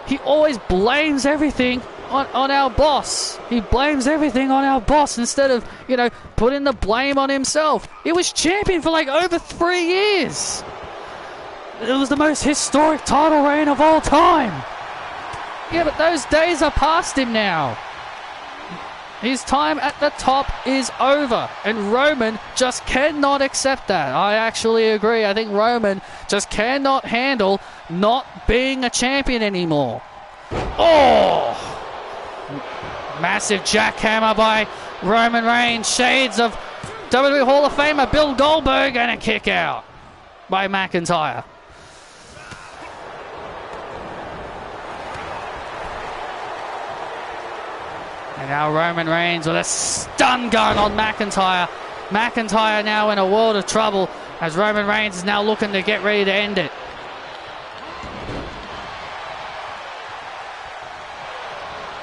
he always blames everything on our boss. He blames everything on our boss instead of, putting the blame on himself. He was champion for over 3 years. It was the most historic title reign of all time. Yeah, but those days are past him now. His time at the top is over, and Roman just cannot accept that. I actually agree. I think Roman just cannot handle not being a champion anymore. Massive jackhammer by Roman Reigns. Shades of WWE Hall of Famer Bill Goldberg, and a kick out by McIntyre. And now Roman Reigns with a stun gun on McIntyre. McIntyre now in a world of trouble as Roman Reigns is now looking to get ready to end it.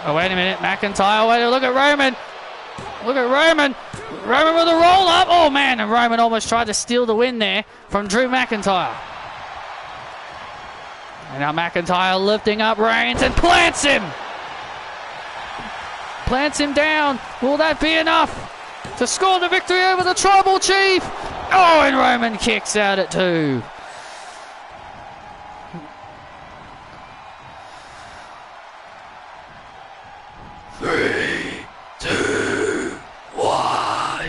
Oh, wait a minute. McIntyre, wait, look at Roman. Look at Roman. Roman with a roll up. Oh, man, and Roman almost tried to steal the win there from Drew McIntyre. And now McIntyre lifting up Reigns and plants him. Plants him down. Will that be enough to score the victory over the Tribal Chief? Oh, and Roman kicks out at 2.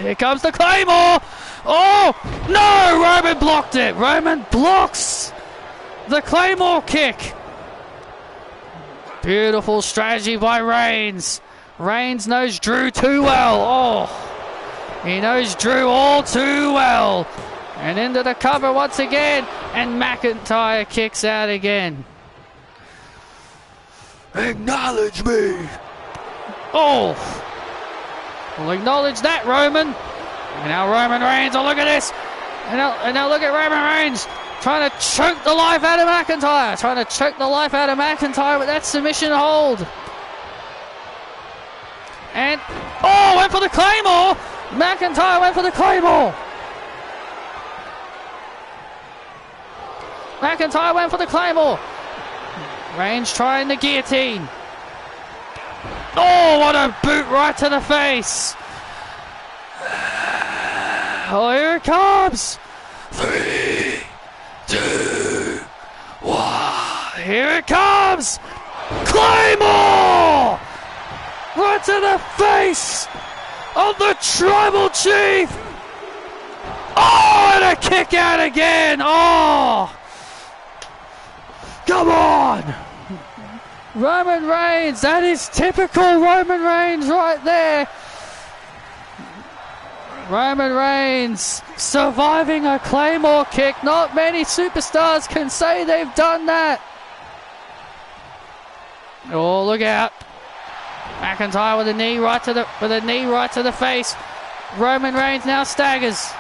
Here comes the Claymore. Oh, no, Roman blocked it. Roman blocks the Claymore kick. Beautiful strategy by Reigns. Reigns knows Drew too well. Oh, he knows Drew all too well. And into the cover once again. And McIntyre kicks out again. Acknowledge me. Oh, we'll acknowledge that, Roman. And now Roman Reigns, oh, look at this. And now look at Roman Reigns trying to choke the life out of McIntyre. Trying to choke the life out of McIntyre with that submission hold. And, oh, went for the Claymore. McIntyre went for the Claymore. McIntyre went for the Claymore. Reigns trying the guillotine. Oh, what a boot right to the face. Oh, here it comes. 3, 2, 1. Here it comes. Claymore! Right to the face of the Tribal Chief. Oh, and a kick out again. Oh, come on. Roman Reigns, that is typical Roman Reigns right there. Roman Reigns surviving a Claymore kick. Not many superstars can say they've done that. Oh, look out. McIntyre with a knee right to the face. Roman Reigns now staggers.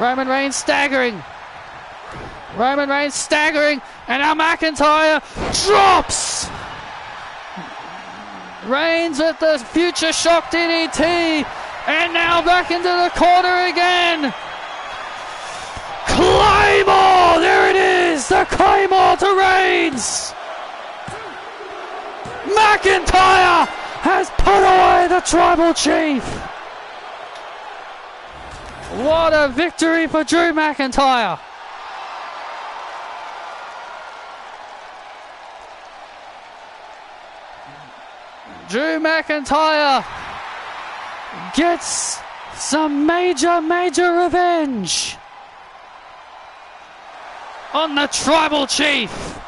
Roman Reigns staggering. Roman Reigns staggering, and now McIntyre drops. Reigns with the future shock DDT, and now back into the corner again. Claymore, there it is, the Claymore to Reigns. McIntyre has put away the Tribal Chief. What a victory for Drew McIntyre. Drew McIntyre gets some major revenge on the Tribal Chief,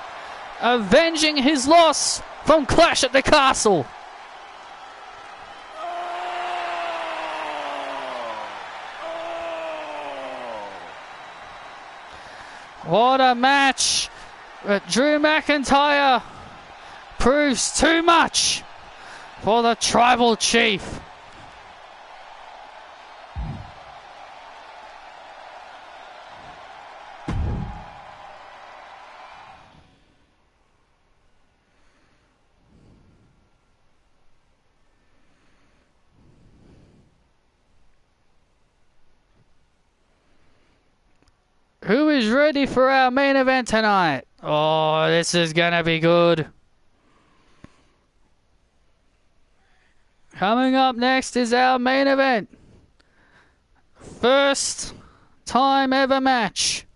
avenging his loss from Clash at the Castle. What a match. But Drew McIntyre proves too much for the Tribal Chief. Who is ready for our main event tonight? Oh, this is gonna be good. Coming up next is our main event. First time ever match.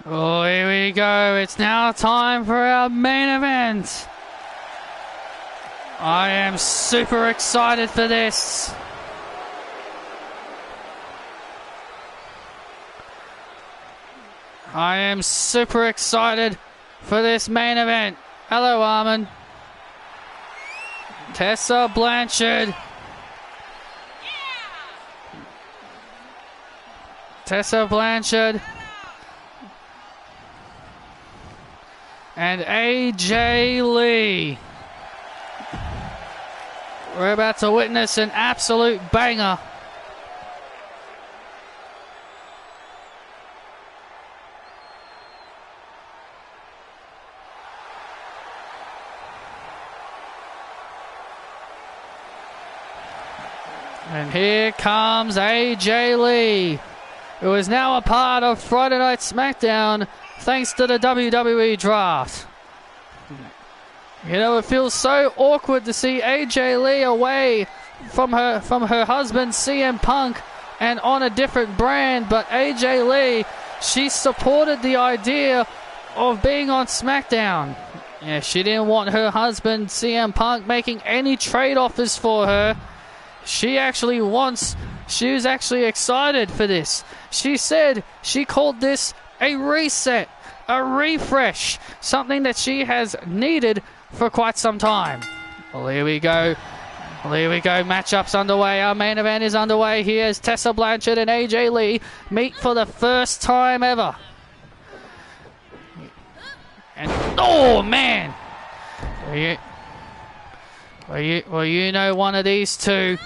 Oh, here we go. It's now time for our main event. I am super excited for this. I am super excited for this main event. Hello, Armin. Tessa Blanchard. Tessa Blanchard. And AJ Lee. We're about to witness an absolute banger. And here comes AJ Lee, who is now a part of Friday Night SmackDown thanks to the WWE draft. You know, it feels so awkward to see AJ Lee away from her husband CM Punk and on a different brand, but AJ Lee, she supported the idea of being on SmackDown. Yeah, she didn't want her husband CM Punk making any trade offers for her. She was actually excited for this. She said she called this a reset, a refresh, something that she has needed for quite some time. Well, here we go. Matchup's underway. Our main event is underway. Here's Tessa Blanchard and AJ Lee meet for the first time ever. And oh man! Well, you know one of these two.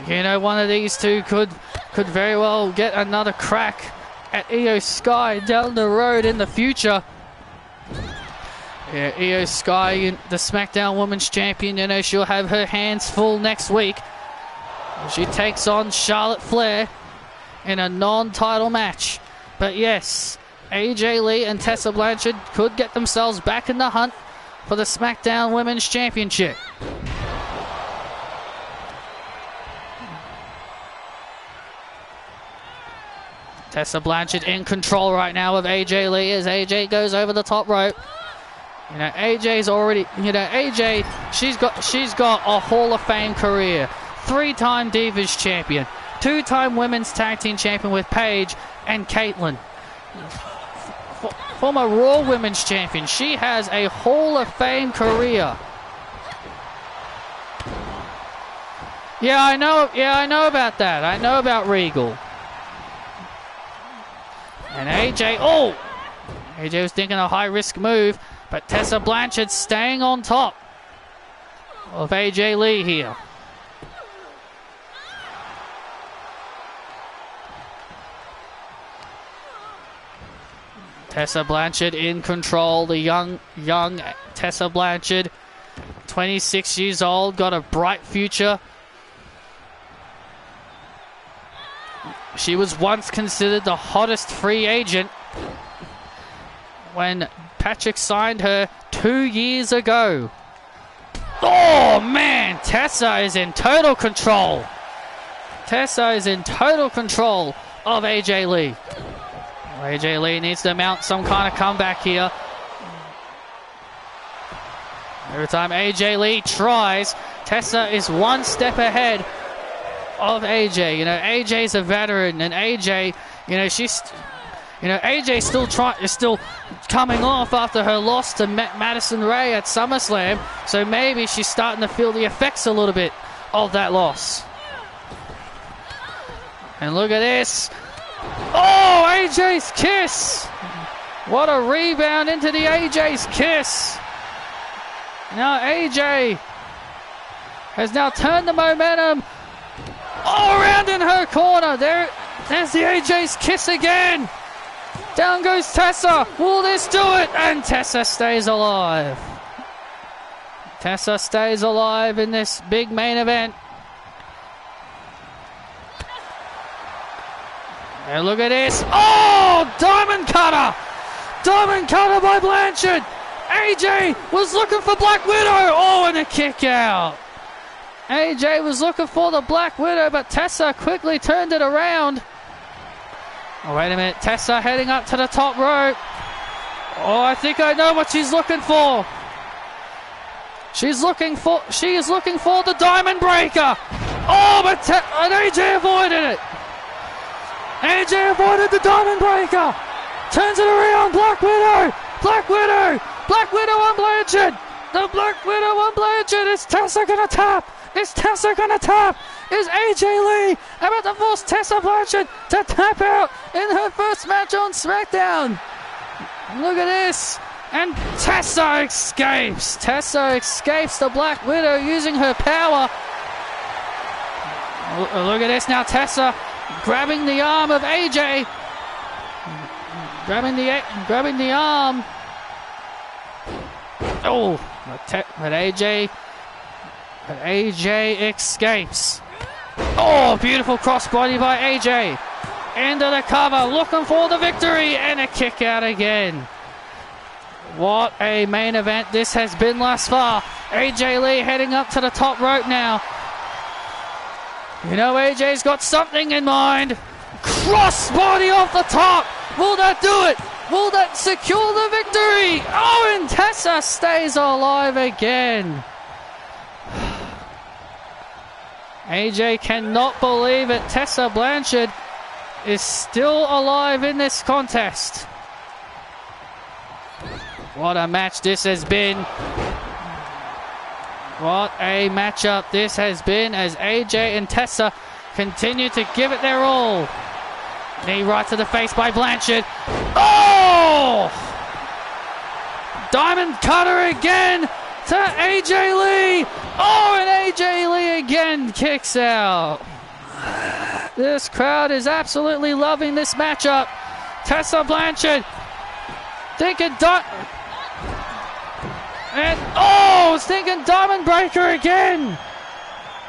You know one of these two could very well get another crack at Io Sky down the road in the future. Yeah, Io Sky, the SmackDown Women's Champion, you know, she'll have her hands full next week. She takes on Charlotte Flair in a non-title match. But yes, AJ Lee and Tessa Blanchard could get themselves back in the hunt for the SmackDown Women's Championship. Tessa Blanchard in control right now of AJ Lee as AJ goes over the top rope. You know, AJ's already, AJ, she's got a Hall of Fame career. 3-time Divas champion. 2-time Women's Tag Team champion with Paige and Caitlyn. Former Raw Women's champion. She has a Hall of Fame career. Yeah, I know about that. I know about Regal. And AJ was thinking a high-risk move, but Tessa Blanchard staying on top of AJ Lee here. Tessa Blanchard in control, the young Tessa Blanchard, 26 years old, got a bright future. She was once considered the hottest free agent when Patrick signed her 2 years ago. Oh man, Tessa is in total control. Tessa is in total control of AJ Lee. AJ Lee needs to mount some kind of comeback here. Every time AJ Lee tries, Tessa is one step ahead of AJ. You know, AJ's a veteran, and AJ, AJ is still coming off after her loss to Madison Rayne at SummerSlam, so maybe she's starting to feel the effects a little bit of that loss. And look at this. Oh, AJ's kiss! What a rebound into the AJ's kiss. Now AJ has now turned the momentum all around in her corner. There's the AJ's kiss again. Down goes Tessa. Will this do it? And Tessa stays alive. Tessa stays alive in this big main event. And look at this. Oh, diamond cutter. Diamond cutter by Blanchard. AJ was looking for Black Widow. Oh, and a kick out. AJ was looking for the Black Widow, but Tessa quickly turned it around. Oh, wait a minute. Tessa heading up to the top rope. Oh, I think I know what she's looking for. She is looking for the Diamond Breaker. Oh, but AJ avoided it. AJ avoided the Diamond Breaker. Turns it around. Black Widow. Black Widow. Black Widow on Blanchard. The Black Widow on Blanchard. Is Tessa gonna tap? Is Tessa gonna tap? Is AJ Lee about to force Tessa Blanchard to tap out in her first match on SmackDown? Look at this. And Tessa escapes. Tessa escapes the Black Widow using her power. Look at this now. Tessa grabbing the arm of AJ. Grabbing the arm. Oh, but AJ escapes. Oh, beautiful crossbody by AJ. Into the cover, looking for the victory, and a kick out again. What a main event this has been thus far. AJ Lee heading up to the top rope now. You know AJ's got something in mind. Crossbody off the top. Will that do it? Will that secure the victory? Oh, and Tessa stays alive again. AJ cannot believe it. Tessa Blanchard is still alive in this contest. What a match this has been. What a matchup this has been as AJ and Tessa continue to give it their all. Knee right to the face by Blanchard. Oh! Diamond cutter again to AJ Lee. Oh, and AJ Lee again kicks out. This crowd is absolutely loving this matchup. Tessa Blanchard thinking was thinking Diamond Breaker again.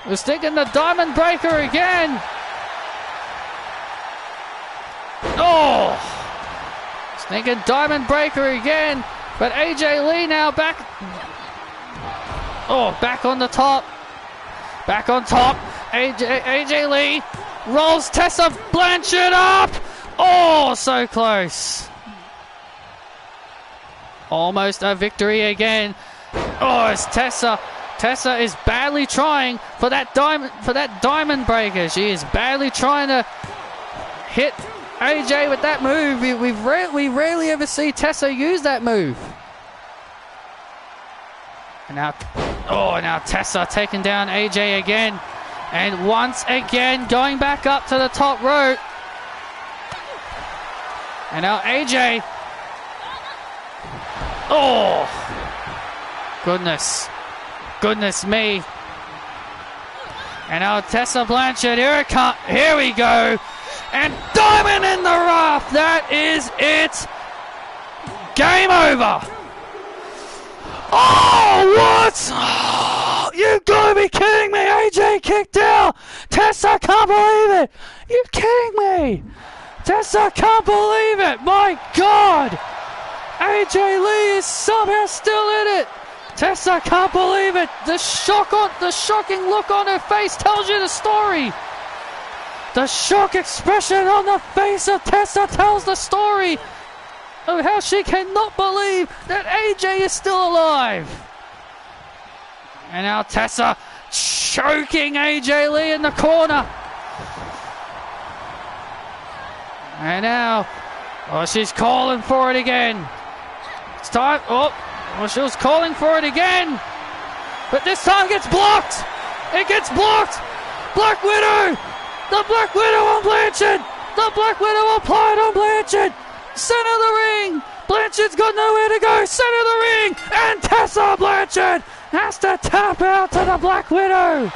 Was thinking the Diamond Breaker again. Oh! Was thinking Diamond Breaker again. But AJ Lee now back. Oh, back on the top. Back on top. AJ Lee rolls Tessa Blanchard up. Oh, so close. Almost a victory again. Oh, it's Tessa. Tessa is badly trying for that diamond breaker. She is badly trying to hit AJ with that move. We rarely ever see Tessa use that move. And now Tessa taking down AJ again. And once again going back up to the top rope. And now AJ. Oh! Goodness me. And now Tessa Blanchard, here we go. And Diamond in the rough. That is it. Game over. Oh, what? Oh, you gotta be kidding me. AJ kicked out. Tessa, can't believe it. You kidding me? Tessa, can't believe it. My God. AJ Lee is somehow still in it. Tessa can't believe it. The shocking look on her face tells you the story. The shock expression on the face of Tessa tells the story of how she cannot believe that AJ is still alive. And now Tessa choking AJ Lee in the corner. And now, she's calling for it again. It's time. She was calling for it again. But this time gets blocked. It gets blocked. Black Widow. The Black Widow on Blanchard. The Black Widow applied on Blanchard. Center of the ring. Blanchard's got nowhere to go. Center of the ring. And Tessa Blanchard has to tap out to the Black Widow.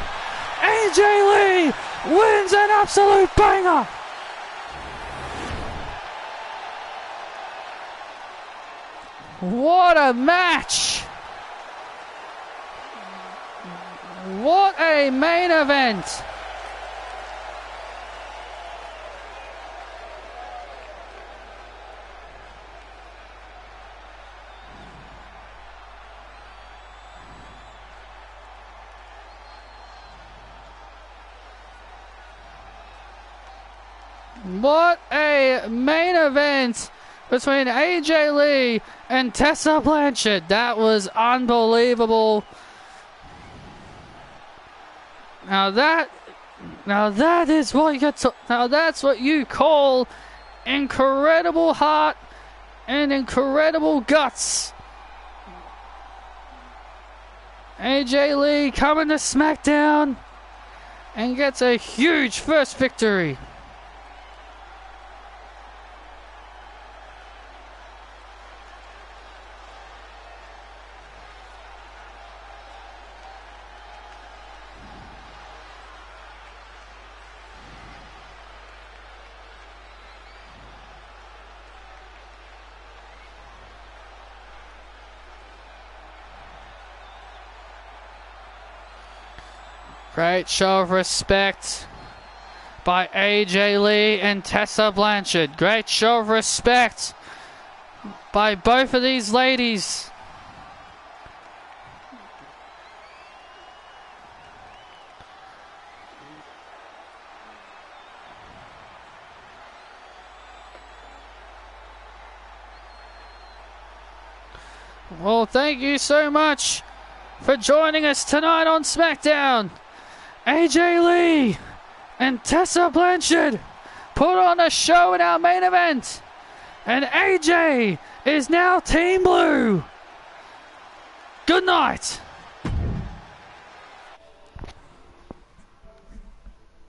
AJ Lee wins an absolute banger. What a match! What a main event! What a main event between AJ Lee and Tessa Blanchard. That was unbelievable. Now that's what you call incredible heart and incredible guts. AJ Lee coming to SmackDown and gets a huge first victory. Great show of respect by AJ Lee and Tessa Blanchard. Great show of respect by both of these ladies. Well, thank you so much for joining us tonight on SmackDown. AJ Lee and Tessa Blanchard put on a show in our main event. And AJ is now Team Blue. Good night.